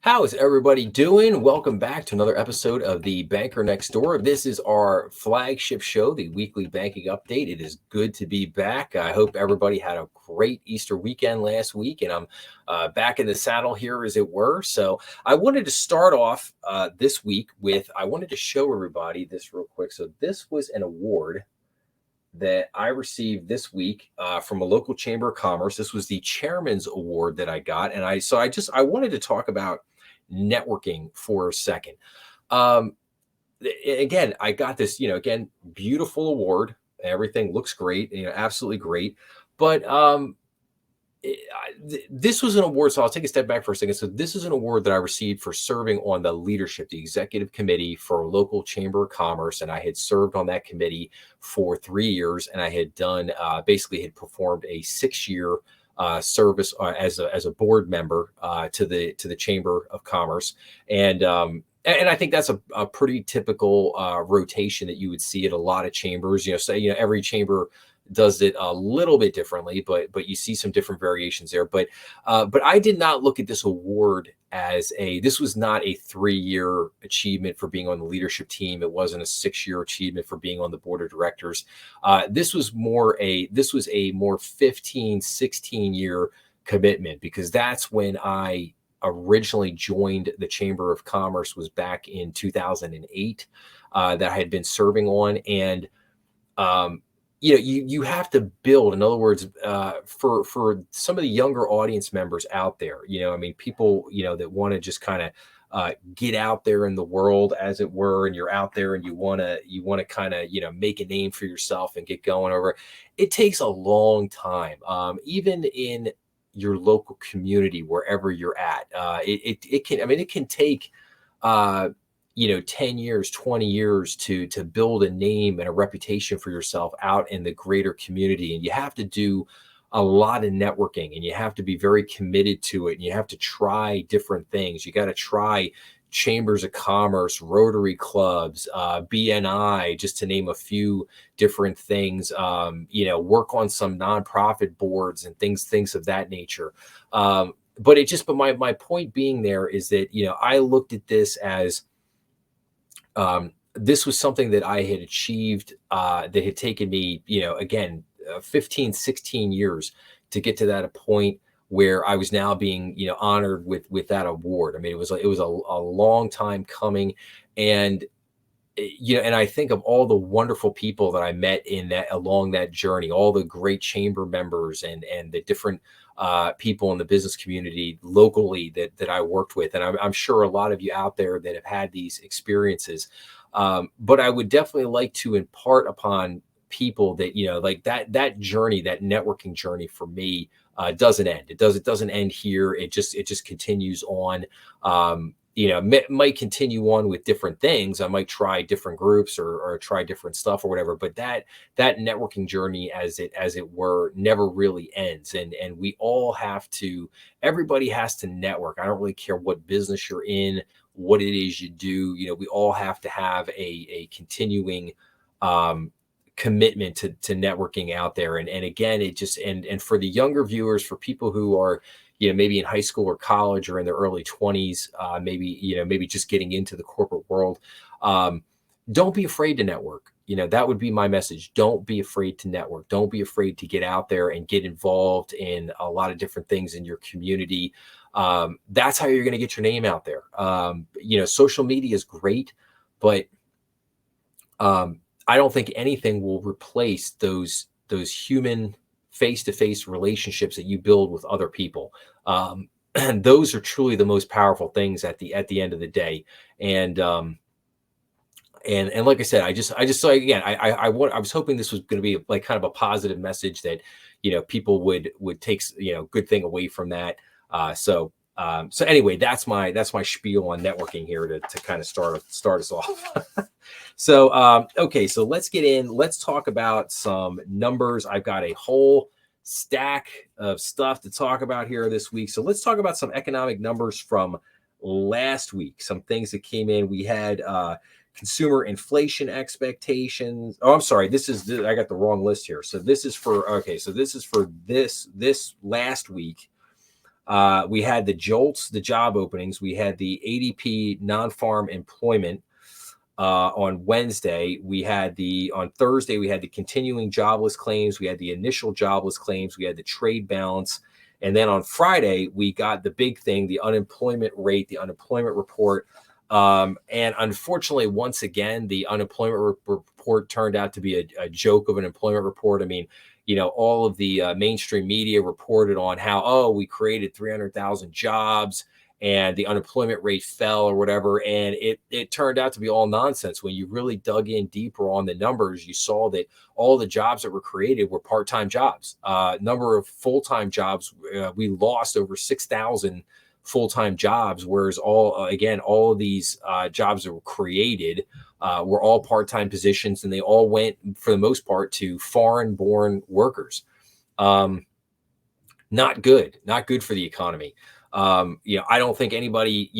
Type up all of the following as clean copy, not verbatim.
How is everybody doing? Welcome back to another episode of the Banker Next Door. This is our flagship show, the weekly banking update. It is good to be back. I hope everybody had a great Easter weekend last week, and I'm back in the saddle here, as it were. So I wanted to start off this week with I wanted to show everybody this real quick. So this was an award that I received this week from a local chamber of commerce. This was the chairman's award that I got, and I wanted to talk about networking for a second. Um, Again, I got this, again, beautiful award. Everything looks great, absolutely great. But this was an award. So I'll take a step back for a second. So this is an award that I received for serving on the executive committee for a local chamber of commerce. And I had served on that committee for 3 years, and I had done basically had performed a 6-year service as a board member to the Chamber of Commerce, and I think that's a pretty typical rotation that you would see at a lot of chambers. Every chamber does it a little bit differently, but you see some different variations there. But I did not look at this award as this was not a 3-year achievement for being on the leadership team. It wasn't a 6-year achievement for being on the board of directors. This was a more 15, 16-year commitment, because that's when I originally joined the Chamber of Commerce, was back in 2008, that I had been serving on. And you have to build. In other words, for some of the younger audience members out there, people, that want to just kind of get out there in the world, as it were, and you're out there and you want to kind of, make a name for yourself and get going over. It takes a long time, even in your local community, wherever you're at. It can take 10 years, 20 years to build a name and a reputation for yourself out in the greater community. And you have to do a lot of networking, and you have to be very committed to it. And you have to try different things. You got to try chambers of commerce, Rotary clubs, BNI, just to name a few different things. Work on some nonprofit boards and things of that nature. But my point being there is that, I looked at this as, this was something that I had achieved, that had taken me, 15, 16 years to get to that point where I was now being, honored with that award. I mean, it was a long time coming. And and I think of all the wonderful people that I met along that journey, all the great chamber members and the different people in the business community locally that I worked with. And I'm sure a lot of you out there that have had these experiences. But I would definitely like to impart upon people that, like that journey, that networking journey for me, doesn't end. It doesn't end here. It just continues on. Might continue on with different things. I might try different groups or try different stuff or whatever, but that networking journey, as it were, never really ends. And everybody has to network. I don't really care what business you're in, what it is you do. We all have to have a continuing commitment to networking out there. And again, and for the younger viewers, for people who are, maybe in high school or college or in their early 20s, maybe just getting into the corporate world, don't be afraid to network. That would be my message. Don't be afraid to network. Don't be afraid to get out there and get involved in a lot of different things in your community. That's how you're going to get your name out there. Social media is great, but I don't think anything will replace those human face-to-face relationships that you build with other people. And those are truly the most powerful things at the end of the day. And like I said, I just so again, I was hoping this was going to be like kind of a positive message that, people would take, good thing away from that. So anyway, that's my spiel on networking here to kind of start us off. So, okay, so let's get in. Let's talk about some numbers. I've got a whole stack of stuff to talk about here this week. So let's talk about some economic numbers from last week. Some things that came in. We had consumer inflation expectations. Oh, I'm sorry. I got the wrong list here. So this is for this last week. We had the JOLTS, the job openings. We had the ADP non-farm employment on Wednesday. On Thursday, we had the continuing jobless claims. We had the initial jobless claims. We had the trade balance. And then on Friday, we got the big thing, the unemployment rate, the unemployment report. And unfortunately, once again, the unemployment report turned out to be a joke of an employment report. I mean, all of the mainstream media reported on how, we created 300,000 jobs and the unemployment rate fell or whatever. And it turned out to be all nonsense. When you really dug in deeper on the numbers, you saw that all the jobs that were created were part-time jobs. Number of full-time jobs, we lost over 6,000 full-time jobs, whereas all of these jobs that were created were all part-time positions, and they all went, for the most part, to foreign-born workers. Not good for the economy. I don't think anybody,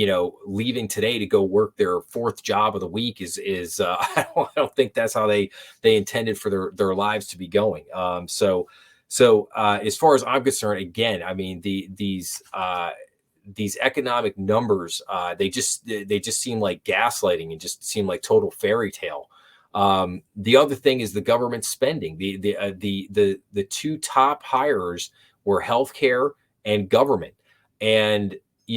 leaving today to go work their fourth job of the week is I don't think that's how they intended for their lives to be going. So as far as I'm concerned, again, I mean, these economic numbers, they just seem like gaslighting and just seem like total fairy tale. The other thing is the government spending. The two top hires were healthcare and government. And,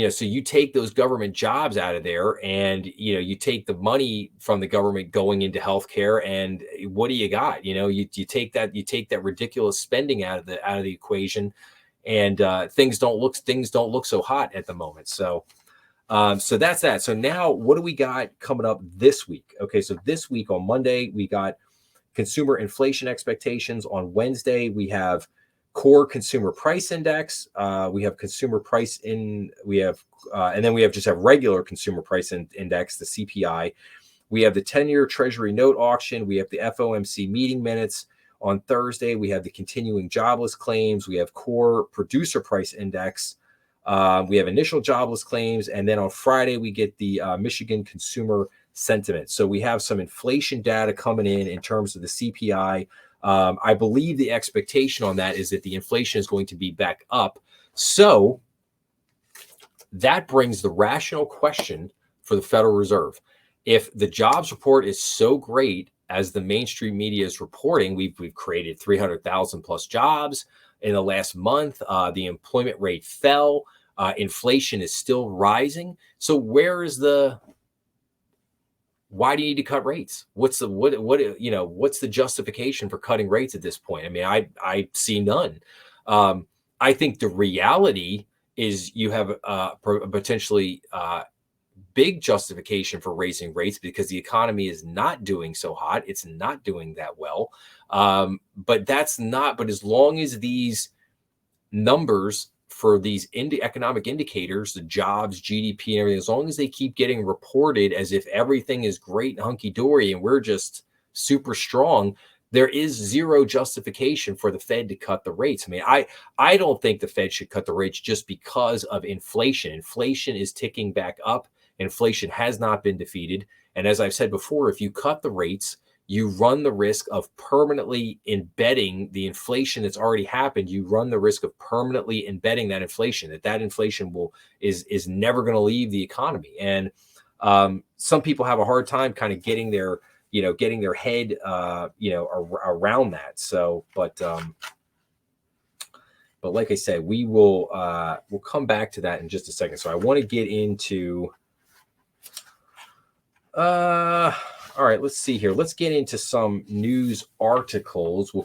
so you take those government jobs out of there and, you take the money from the government going into healthcare, and what do you got? You take that ridiculous spending out of the equation, and things don't look so hot at the moment. So that's that. So now what do we got coming up this week? Okay. So this week on Monday, we got consumer inflation expectations. On Wednesday, we have core consumer price index. We have consumer price and then we have regular consumer price index, the CPI. We have the 10-year Treasury note auction. We have the FOMC meeting minutes. On Thursday, we have the continuing jobless claims. We have core producer price index. We have initial jobless claims. And then on Friday, we get the Michigan consumer sentiment. So we have some inflation data coming in terms of the CPI. I believe the expectation on that is that the inflation is going to be back up. So that brings the rational question for the Federal Reserve. If the jobs report is so great as the mainstream media is reporting, we've created 300,000 plus jobs in the last month. The employment rate fell. Inflation is still rising. So why do you need to cut rates? What's the justification for cutting rates at this point? I mean, I see none. I think the reality is you have a potentially big justification for raising rates because the economy is not doing so hot. It's not doing that well. But as long as these numbers for these economic indicators, the jobs, GDP, and everything, as long as they keep getting reported as if everything is great and hunky-dory and we're just super strong, there is zero justification for the Fed to cut the rates. I mean, I don't think the Fed should cut the rates just because of inflation. Inflation is ticking back up. Inflation has not been defeated. And as I've said before, if you cut the rates, you run the risk of permanently embedding the inflation that's already happened. You run the risk of permanently embedding that inflation, that inflation is never going to leave the economy. And some people have a hard time kind of getting their head, around that. So, but like I said, we'll come back to that in just a second. So I want to get into, all right, let's see here. Let's get into some news articles. We'll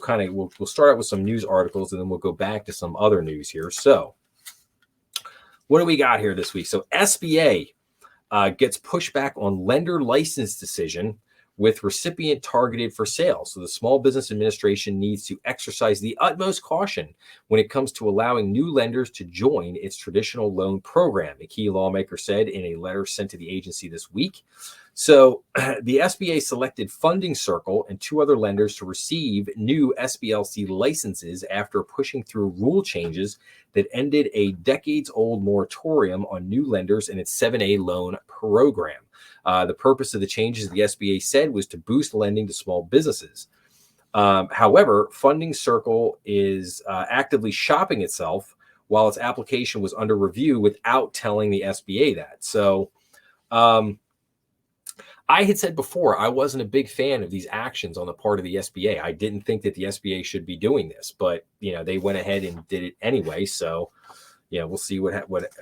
start out with some news articles and then we'll go back to some other news here. So what do we got here this week? So SBA gets pushback on lender license decision with recipient targeted for sale. So the Small Business Administration needs to exercise the utmost caution when it comes to allowing new lenders to join its traditional loan program, a key lawmaker said in a letter sent to the agency this week. So the SBA selected Funding Circle and two other lenders to receive new SBLC licenses after pushing through rule changes that ended a decades-old moratorium on new lenders in its 7A loan program. The purpose of the changes, the SBA said, was to boost lending to small businesses. However, Funding Circle is actively shopping itself while its application was under review without telling the SBA that. So I had said before, I wasn't a big fan of these actions on the part of the SBA. I didn't think that the SBA should be doing this, but they went ahead and did it anyway. So we'll see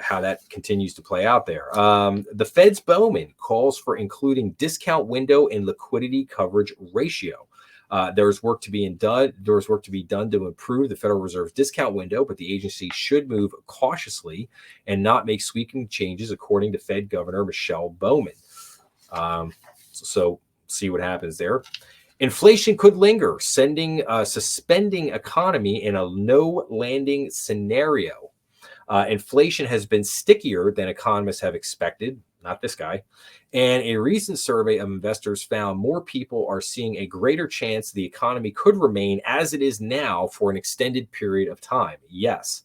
how that continues to play out there. The Fed's Bowman calls for including discount window and liquidity coverage ratio. There's work to be done to improve the Federal Reserve's discount window, but the agency should move cautiously and not make sweeping changes, according to Fed Governor Michelle Bowman. So see what happens there. Inflation could linger, suspending economy in a no landing scenario. Inflation has been stickier than economists have expected. Not this guy. And a recent survey of investors found more people are seeing a greater chance the economy could remain as it is now for an extended period of time. Yes.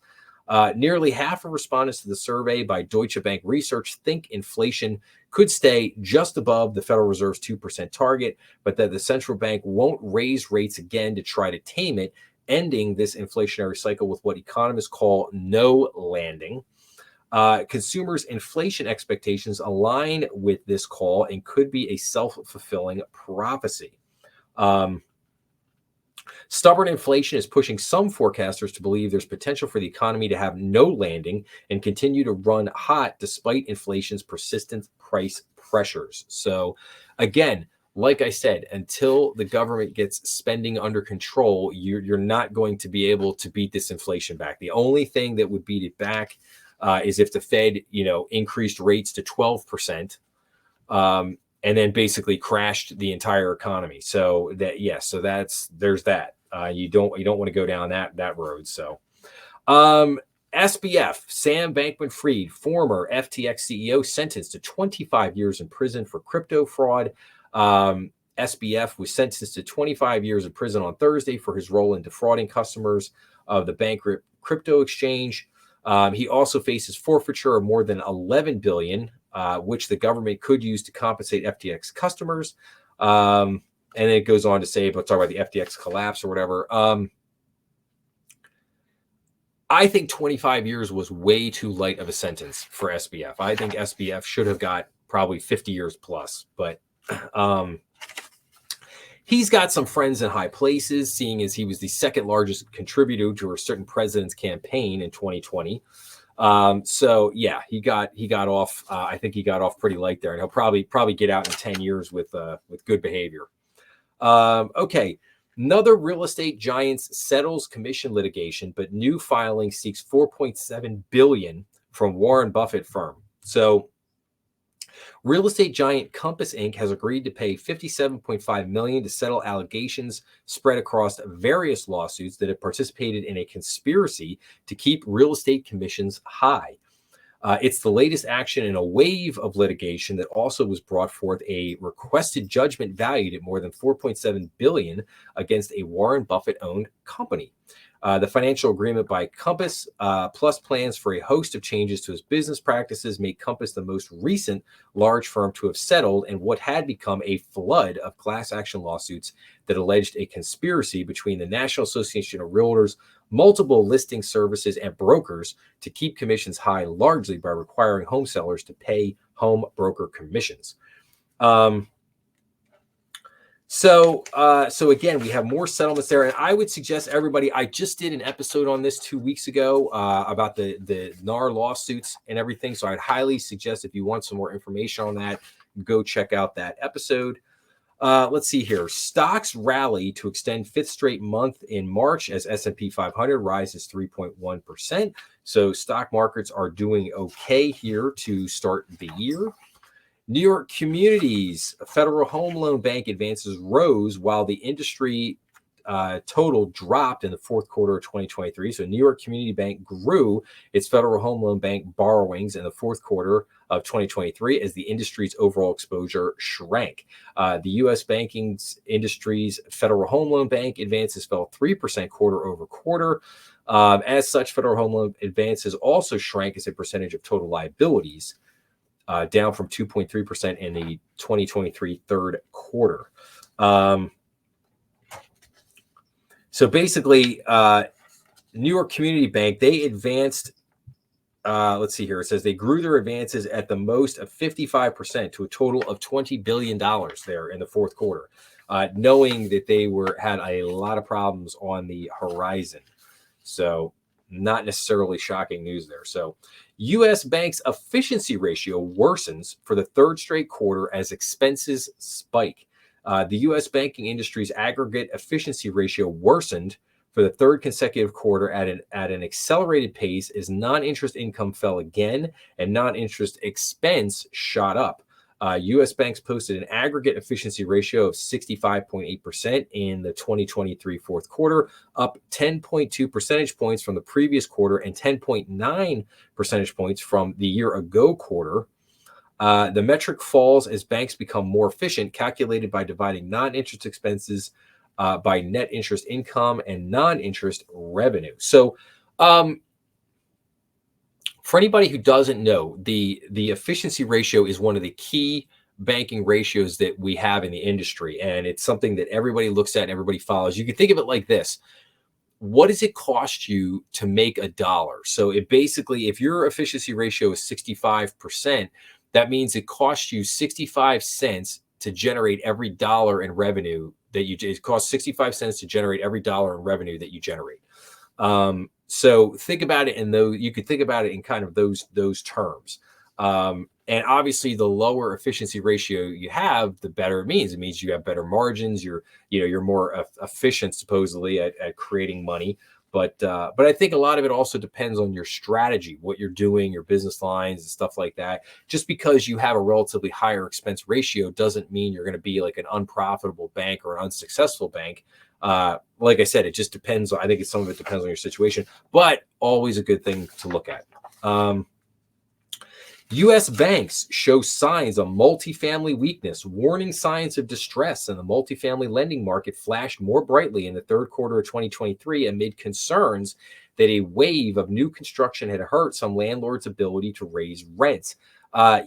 Nearly half of respondents to the survey by Deutsche Bank Research think inflation could stay just above the Federal Reserve's 2% target, but that the central bank won't raise rates again to try to tame it, ending this inflationary cycle with what economists call no landing. Consumers' inflation expectations align with this call and could be a self-fulfilling prophecy. Stubborn inflation is pushing some forecasters to believe there's potential for the economy to have no landing and continue to run hot despite inflation's persistent price pressures. So again, like I said, until the government gets spending under control, you're not going to be able to beat this inflation back. The only thing that would beat it back is if the Fed, increased rates to 12%, and then basically crashed the entire economy. So there's that. You don't want to go down that road. So, SBF, Sam Bankman-Fried, former FTX CEO, sentenced to 25 years in prison for crypto fraud. SBF was sentenced to 25 years in prison on Thursday for his role in defrauding customers of the bankrupt crypto exchange. He also faces forfeiture of more than $11 billion, which the government could use to compensate FTX customers. And it goes on to say, but talk about the FTX collapse or whatever. I think 25 years was way too light of a sentence for SBF. I think SBF should have got probably 50 years plus, but he's got some friends in high places, seeing as he was the second largest contributor to a certain president's campaign in 2020. So yeah, he got off. I think he got off pretty light there, and he'll probably get out in 10 years with good behavior. Okay. Another real estate giants settles commission litigation, but new filing seeks $4.7 billion from Warren Buffett firm. So real estate giant Compass Inc. has agreed to pay $57.5 million to settle allegations spread across various lawsuits that have participated in a conspiracy to keep real estate commissions high. It's the latest action in a wave of litigation that also was brought forth a requested judgment valued at more than $4.7 billion against a Warren Buffett-owned company. The financial agreement by Compass, plus plans for a host of changes to its business practices, made Compass the most recent large firm to have settled in what had become a flood of class action lawsuits that alleged a conspiracy between the National Association of Realtors, multiple listing services, and brokers to keep commissions high, largely by requiring home sellers to pay home broker commissions. So again, we have more settlements there, and I would suggest everybody. I just did an episode on this 2 weeks ago about the NAR lawsuits and everything. So I'd highly suggest, if you want some more information on that, go check out that episode. Let's see here. Stocks rally to extend fifth straight month in March as S&P 500 rises 3.1%. So stock markets are doing okay here to start the year. New York Community's Federal Home Loan Bank advances rose while the industry total dropped in the fourth quarter of 2023. So New York Community Bank grew its Federal Home Loan Bank borrowings in the fourth quarter of 2023 as the industry's overall exposure shrank. The U.S. banking industry's Federal Home Loan Bank advances fell 3% quarter over quarter. As such, Federal Home Loan advances also shrank as a percentage of total liabilities, down from 2.3% in the 2023 third quarter. So basically, New York Community Bank, they advanced, let's see here. It says they grew their advances at the most of 55% to a total of $20 billion there in the fourth quarter, knowing that they had a lot of problems on the horizon. So not necessarily shocking news there. So U.S. Bank's efficiency ratio worsens for the third straight quarter as expenses spike. The U.S. banking industry's aggregate efficiency ratio worsened for the third consecutive quarter at an accelerated pace as non-interest income fell again and non-interest expense shot up. U.S. banks posted an aggregate efficiency ratio of 65.8% in the 2023 fourth quarter, up 10.2 percentage points from the previous quarter and 10.9 percentage points from the year ago quarter. The metric falls as banks become more efficient, calculated by dividing non-interest expenses by net interest income and non-interest revenue. So, for anybody who doesn't know, the efficiency ratio is one of the key banking ratios that we have in the industry, and it's something that everybody looks at and everybody follows. You can think of it like this: what does it cost you to make $1? So it basically, if your efficiency ratio is 65%, that means it costs you 65 cents to generate every dollar in revenue it costs 65 cents to generate every dollar in revenue that you generate. So think about it you could think about it in kind of those terms. And obviously the lower efficiency ratio you have, the better it means. It means you have better margins. You're more efficient supposedly at creating money. But I think a lot of it also depends on your strategy, what you're doing, your business lines and stuff like that. Just because you have a relatively higher expense ratio doesn't mean you're going to be like an unprofitable bank or an unsuccessful bank. Like I said, it just depends. I think some of it depends on your situation, but always a good thing to look at. U.S. banks show signs of multifamily weakness. Warning signs of distress in the multifamily lending market flashed more brightly in the third quarter of 2023 amid concerns that a wave of new construction had hurt some landlords' ability to raise rents.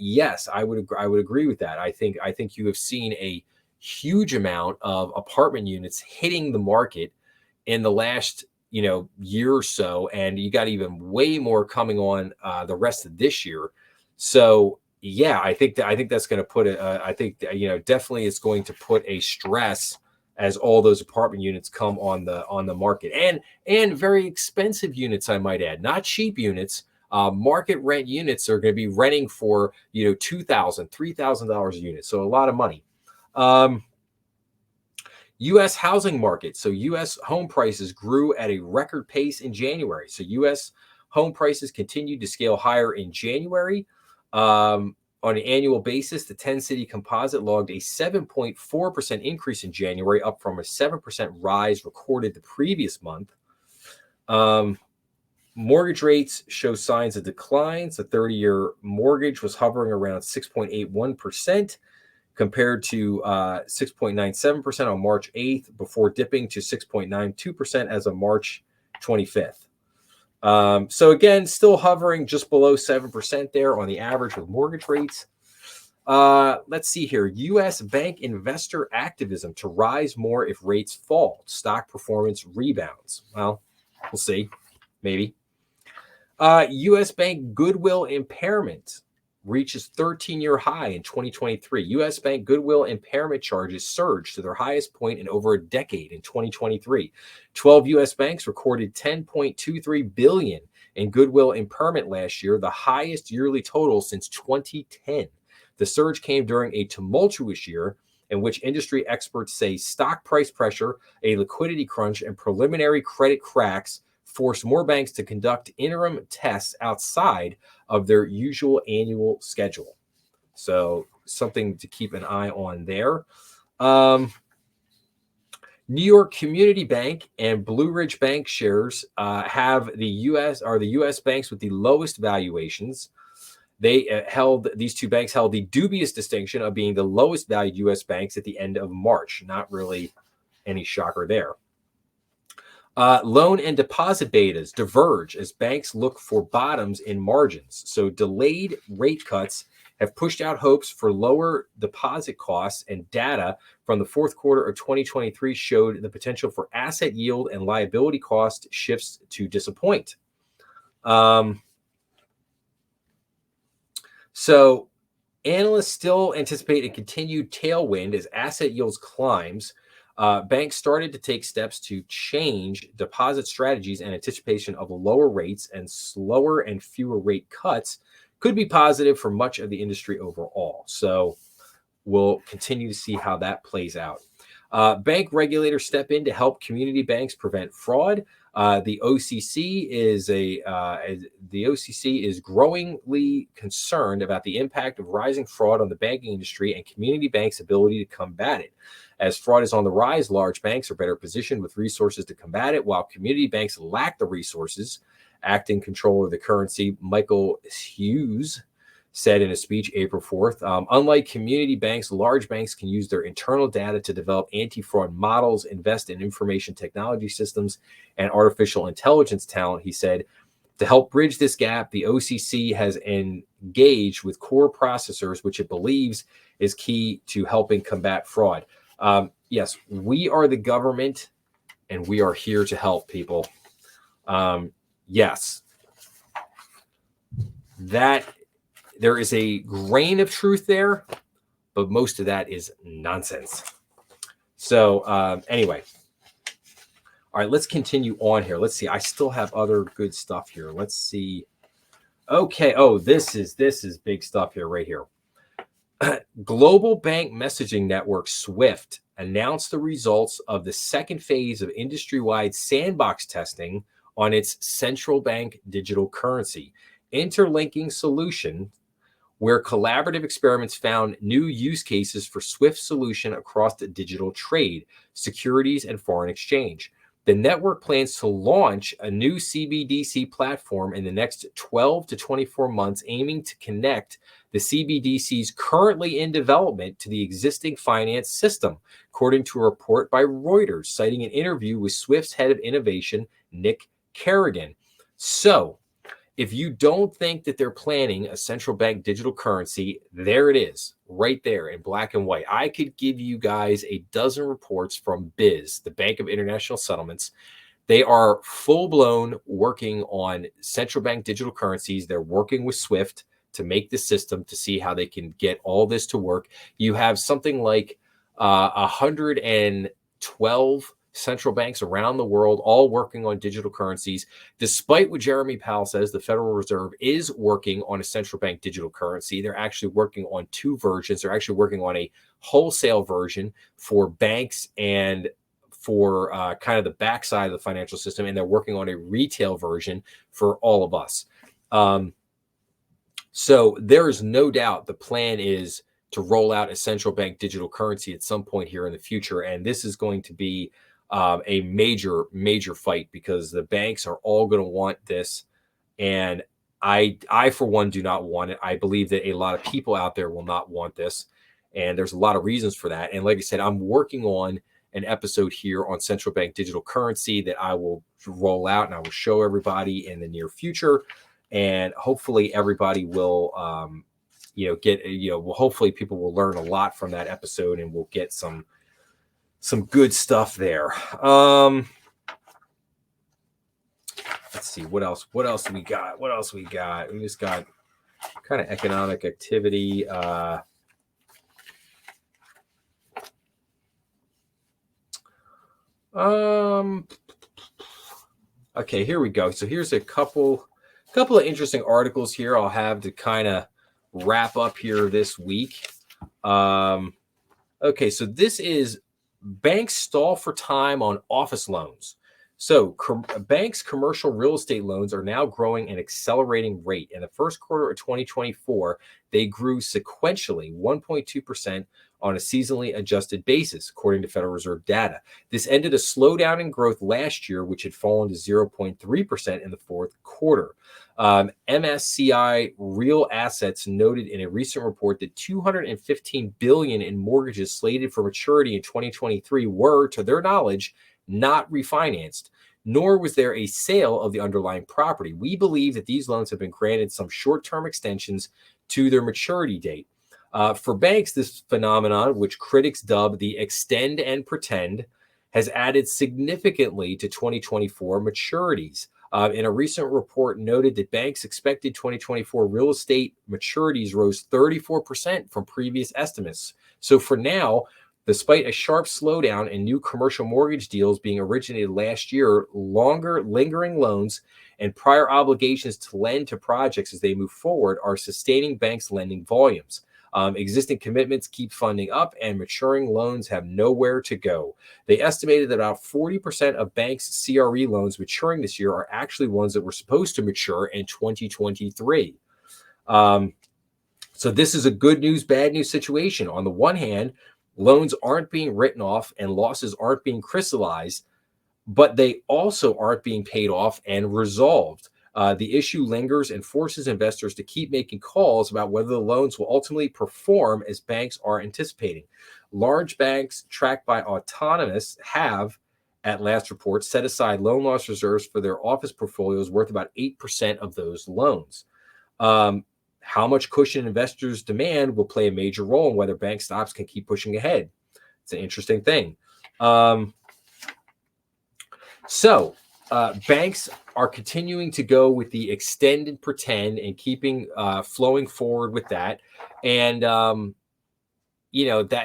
Yes, I would agree with that. I think you have seen a huge amount of apartment units hitting the market in the last year or so, and you got even way more coming on the rest of this year. So yeah, I think that's going to put definitely it's going to put a stress as all those apartment units come on the market, and very expensive units, I might add, not cheap units. Market rent units are going to be renting for $2,000, $3,000 a unit, so a lot of money. U.S. housing market. So U.S. home prices grew at a record pace in January. So U.S. home prices continued to scale higher in January. On an annual basis, the 10-city composite logged a 7.4% increase in January, up from a 7% rise recorded the previous month. Mortgage rates show signs of declines. The 30-year mortgage was hovering around 6.81%. compared to 6.97% on March 8th, before dipping to 6.92% as of March 25th. So again, still hovering just below 7% there on the average with mortgage rates. Let's see here. U.S. bank investor activism to rise more if rates fall. Stock performance rebounds. Well, we'll see. Maybe. U.S. bank goodwill impairment reaches 13-year high in 2023. U.S. bank goodwill impairment charges surged to their highest point in over a decade in 2023. 12 U.S. banks recorded $10.23 billion in goodwill impairment last year, the highest yearly total since 2010. The surge came during a tumultuous year in which industry experts say stock price pressure, a liquidity crunch, and preliminary credit cracks forced more banks to conduct interim tests outside of their usual annual schedule. So something to keep an eye on there. New York Community Bank and Blue Ridge Bank shares have the U.S. banks with the lowest valuations. These two banks held the dubious distinction of being the lowest valued U.S. banks at the end of March. Not really any shocker there. Loan and deposit betas diverge as banks look for bottoms in margins. So delayed rate cuts have pushed out hopes for lower deposit costs, and data from the fourth quarter of 2023 showed the potential for asset yield and liability cost shifts to disappoint. So analysts still anticipate a continued tailwind as asset yields climbs. Banks started to take steps to change deposit strategies in anticipation of lower rates, and slower and fewer rate cuts could be positive for much of the industry overall. So we'll continue to see how that plays out. Bank regulators step in to help community banks prevent fraud. The OCC is growingly concerned about the impact of rising fraud on the banking industry and community banks' ability to combat it. As fraud is on the rise, large banks are better positioned with resources to combat it, while community banks lack the resources. Acting controller of the currency, Michael Hughes, said in a speech April 4th, unlike community banks, large banks can use their internal data to develop anti-fraud models, invest in information technology systems, and artificial intelligence talent, he said. To help bridge this gap, the OCC has engaged with core processors, which it believes is key to helping combat fraud. Yes, we are the government, and we are here to help people. Yes, that there is a grain of truth there, but most of that is nonsense. So anyway, all right, let's continue on here. Let's see. I still have other good stuff here. Let's see. Okay. Oh, this is big stuff here, right here. Global bank messaging network SWIFT announced the results of the second phase of industry-wide sandbox testing on its central bank digital currency interlinking solution, where collaborative experiments found new use cases for SWIFT solution across the digital trade, securities, and foreign exchange. The network plans to launch a new CBDC platform in the next 12 to 24 months, aiming to connect the CBDCs currently in development to the existing finance system, according to a report by Reuters, citing an interview with SWIFT's head of innovation, Nick Kerrigan. So, if you don't think that they're planning a central bank digital currency, there it is, right there in black and white. I could give you guys a dozen reports from BIS, the Bank of International Settlements. They are full-blown working on central bank digital currencies. They're working with SWIFT to make the system to see how they can get all this to work. You have something like 112 central banks around the world all working on digital currencies. Despite what Jeremy Powell says, the Federal Reserve is working on a central bank digital currency. They're actually working on two versions. They're actually working on a wholesale version for banks and for kind of the backside of the financial system, and they're working on a retail version for all of us. So there is no doubt the plan is to roll out a central bank digital currency at some point here in the future, and this is going to be a major fight, because the banks are all going to want this, and I for one do not want it. I believe that a lot of people out there will not want this, and there's a lot of reasons for that. And like I said, I'm working on an episode here on central bank digital currency that I will roll out and I will show everybody in the near future, and hopefully everybody will hopefully people will learn a lot from that episode, and we'll get some good stuff there. Let's see what else we got. We just got kind of economic activity. Okay, here we go. So here's a couple of interesting articles here I'll have to kind of wrap up here this week. Okay, so this is banks stall for time on office loans. So banks' commercial real estate loans are now growing at an accelerating rate. In the first quarter of 2024, they grew sequentially 1.2% on a seasonally adjusted basis, according to Federal Reserve data. This ended a slowdown in growth last year, which had fallen to 0.3% in the fourth quarter. MSCI Real Assets noted in a recent report that $215 billion in mortgages slated for maturity in 2023 were, to their knowledge, not refinanced, nor was there a sale of the underlying property. We believe that these loans have been granted some short-term extensions to their maturity date. For banks, this phenomenon, which critics dub the extend and pretend, has added significantly to 2024 maturities. In a recent report noted that banks expected 2024 real estate maturities rose 34% from previous estimates. So for now, despite a sharp slowdown in new commercial mortgage deals being originated last year, longer lingering loans and prior obligations to lend to projects as they move forward are sustaining banks' lending volumes. Existing commitments keep funding up and maturing loans have nowhere to go. They estimated that about 40% of banks' CRE loans maturing this year are actually ones that were supposed to mature in 2023. So this is a good news, bad news situation. On the one hand, loans aren't being written off and losses aren't being crystallized, but they also aren't being paid off and resolved. The issue lingers and forces investors to keep making calls about whether the loans will ultimately perform as banks are anticipating. Large banks tracked by Autonomous have, at last report, set aside loan loss reserves for their office portfolios worth about 8% of those loans. How much cushion investors demand will play a major role in whether bank stocks can keep pushing ahead. It's an interesting thing. Banks are continuing to go with the extend and pretend and keeping flowing forward with that. And, that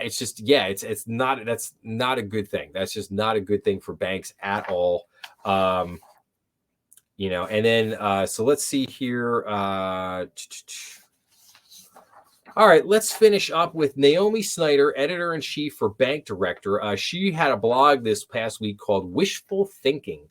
it's just, that's not a good thing. That's just not a good thing for banks at all. And then, so let's see here. All right, let's finish up with Naomi Snyder, editor-in-chief for Bank Director. She had a blog this past week called Wishful Thinking.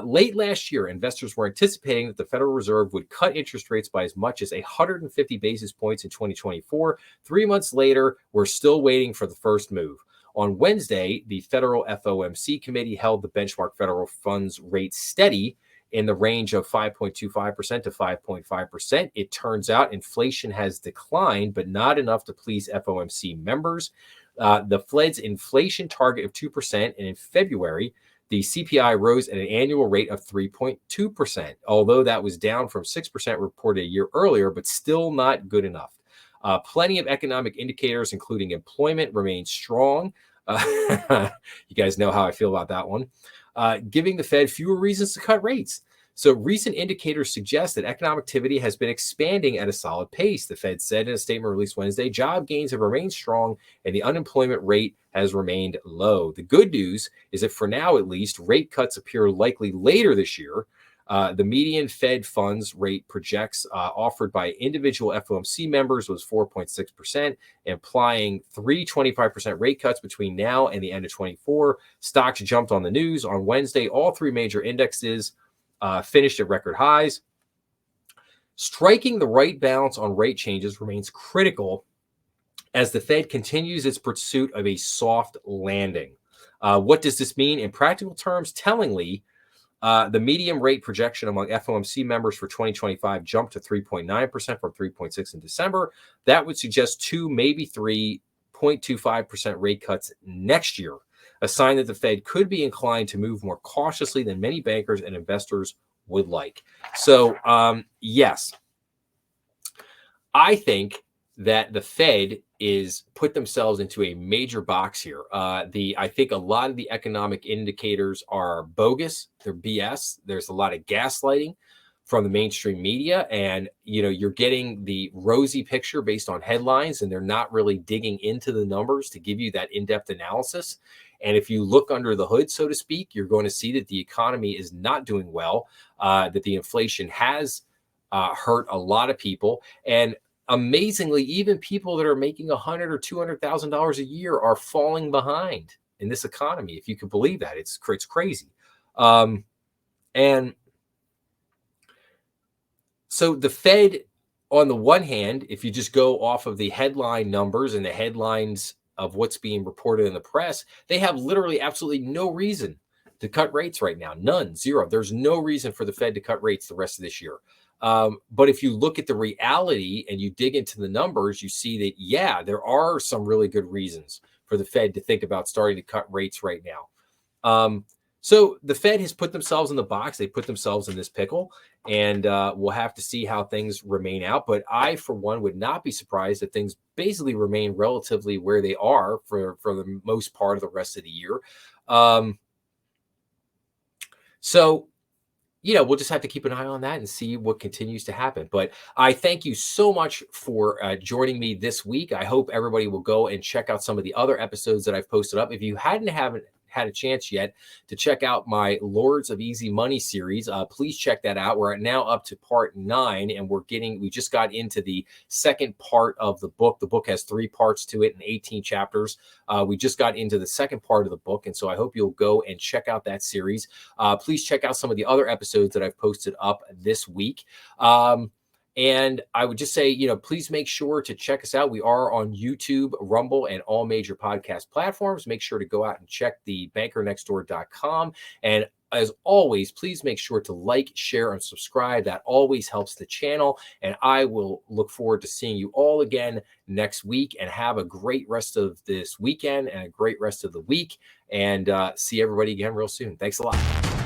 Late last year, investors were anticipating that the Federal Reserve would cut interest rates by as much as 150 basis points in 2024. 3 months later, we're still waiting for the first move. On Wednesday, the federal FOMC committee held the benchmark federal funds rate steady in the range of 5.25% to 5.5%. It turns out inflation has declined, but not enough to please FOMC members. The Fed's inflation target of 2%, and in February, the CPI rose at an annual rate of 3.2%, although that was down from 6% reported a year earlier, but still not good enough. Plenty of economic indicators, including employment, remain strong. You guys know how I feel about that one. Giving the Fed fewer reasons to cut rates. So recent indicators suggest that economic activity has been expanding at a solid pace. The Fed said in a statement released Wednesday, job gains have remained strong and the unemployment rate has remained low. The good news is that for now, at least, rate cuts appear likely later this year. The median Fed funds rate projects offered by individual FOMC members was 4.6%, implying 3.25% rate cuts between now and the end of 24. Stocks jumped on the news. On Wednesday, all three major indexes finished at record highs. Striking the right balance on rate changes remains critical as the Fed continues its pursuit of a soft landing. What does this mean in practical terms? Tellingly, the median rate projection among FOMC members for 2025 jumped to 3.9% from 3.6% in December. That would suggest 2, maybe 3.25% rate cuts next year, a sign that the Fed could be inclined to move more cautiously than many bankers and investors would like. So, yes, I think that the Fed is put themselves into a major box here. I think a lot of the economic indicators are bogus. They're BS. There's a lot of gaslighting from the mainstream media, and you're getting the rosy picture based on headlines, and they're not really digging into the numbers to give you that in-depth analysis. And if you look under the hood, so to speak, you're going to see that the economy is not doing well, that the inflation has hurt a lot of people, and amazingly, even people that are making $100,000 or $200,000 a year are falling behind in this economy. If you could believe that, it's crazy. And so the Fed, on the one hand, if you just go off of the headline numbers and the headlines of what's being reported in the press, they have literally absolutely no reason to cut rates right now. None, zero. There's no reason for the Fed to cut rates the rest of this year. But if you look at the reality and you dig into the numbers, you see that, there are some really good reasons for the Fed to think about starting to cut rates right now. So the Fed has put themselves in the box. They put themselves in this pickle, and we'll have to see how things remain out. But I, for one, would not be surprised if things basically remain relatively where they are for the most part of the rest of the year. Um, so we'll just have to keep an eye on that and see what continues to happen. But I thank you so much for joining me this week. I hope everybody will go and check out some of the other episodes that I've posted up. If you haven't had a chance yet to check out my Lords of Easy Money series, please check that out. We're now up to part 9, and we just got into the second part of the book. The book has 3 parts to it and 18 chapters. We just got into the second part of the book, and so I hope you'll go and check out that series. Please check out some of the other episodes that I've posted up this week. And I would just say, please make sure to check us out. We are on YouTube, Rumble, and all major podcast platforms. Make sure to go out and check the bankernextdoor.com. And as always, please make sure to like, share, and subscribe. That always helps the channel. And I will look forward to seeing you all again next week, and have a great rest of this weekend and a great rest of the week. And see everybody again real soon. Thanks a lot.